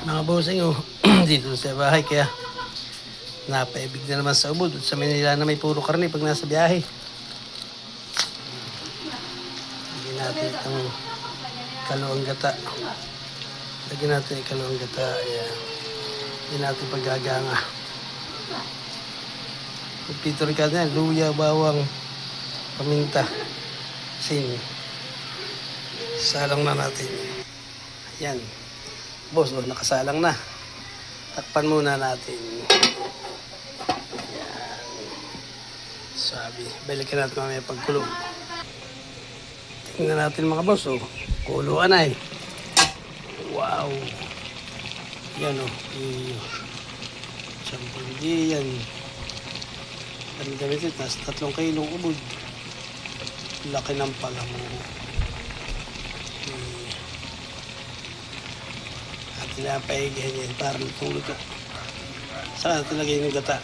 Mga bossing oh, dito sa bahay kaya napaibig na naman sa ubod sa Manila na may puro karne pag nasa biyahe. Lagyan natin itong kaluang gata. Lagyan natin yung kaluang gata. Ayan. Lagyan natin paggaganga. Pito rin ka na, luya, bawang, paminta, sin. Salang na natin. Ayan. Boss, oh, nakasalang na. Takpan muna natin. Ayan. Sabi. Balikan natin mamaya pagkulo. Tingnan natin mga boss. Oh. Kuluan na eh. Wow. Yan oh. Sampung yan. Dami-dami ito. Tapos 3 kilong ubod. Laki ng palamo. Pinapaigahan yan para lutong luto. Saka talaga yung gata.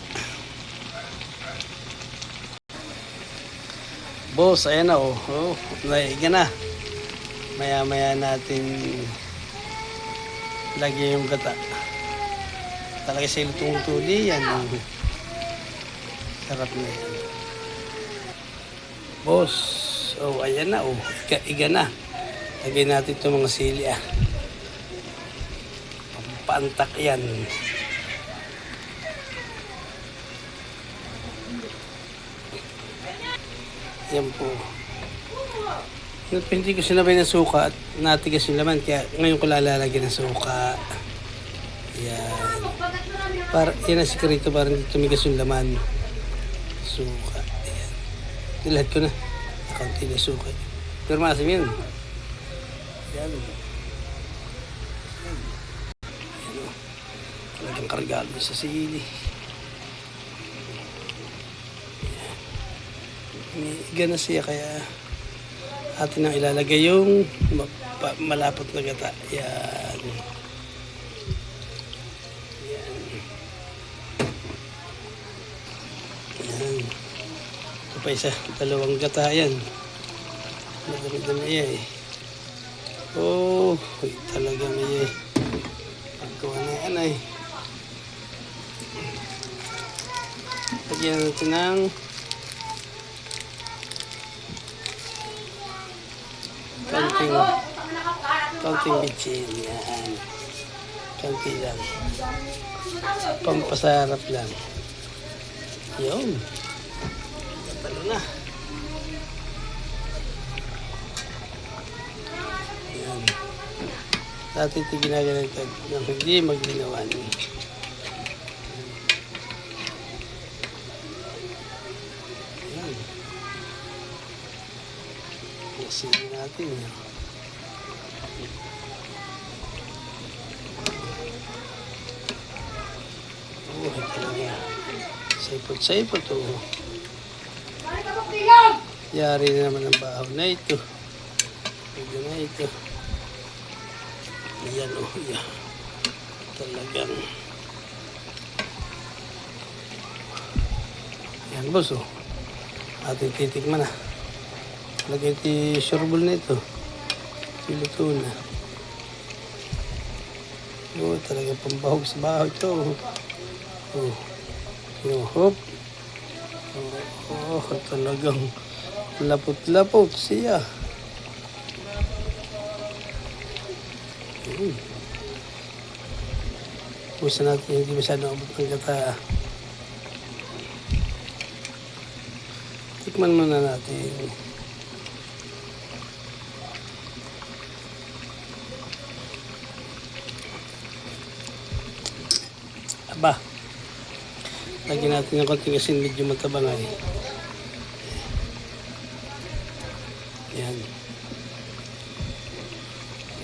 Boss, ayan na oh. Oh, naiga na. Maya-maya natin lagyan yung gata. Talaga sa lutong luto yan. Sarap na yan. Boss, oh ayan na oh. Iga na. Lagyan natin itong mga sili ah. Paantak yan. Yan po. Hindi ko sinabay ng suka at natigas yung laman. Kaya ngayon ko lalagyan ng suka. Yan. Yan ang sikrito para hindi tumigas yung laman. Suka. Yan. Nilahad ko na. Kaunti na suka. Pero maasim yan. Yan. Talagang kargado sa sili. Iga na siya kaya atin ang ilalagay yung malapot na gata. Yan. Yan. Yan. Ito pa isa. 2 gata yan. Madami-dami yan eh. Oh, talaga may pagkawa na yan ay. Lagyan natin ng kaunting bitchin. Yan. Kaunti lang. Pampasarap lang. Yun. Talo na. Yan. Dati ito ginaganito nang hindi maglinawan. Sige natin. Oh, talaga. Saipot-saipot oh. Yari na naman ang bahaw na ito. Ito na ito. Yan oh. Yan. Talagang. Yan boss oh. Ating titikman na. Lagay iti sureball na ito. Siluto na. Oh, talagang pambahog sa bahaw ito. Oh. Hop. Oh, talagang lapot-lapot siya. Pusa natin hindi masyado abot ng gata. Tikman muna natin. Aba, lagyan natin ng konting asin, medyo matabang ay. Yan.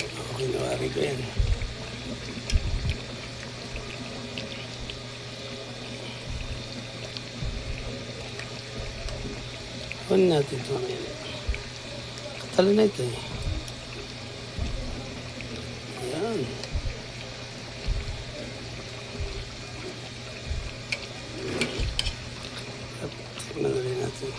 Okay, nawari ko yan. Huwag natin ito ngayon. Katalo na ito eh. Yan. Tikman na rin natin.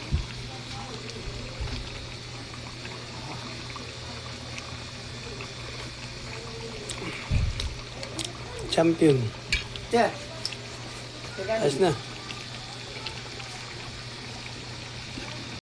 Champion. Tiyan. Ayos na.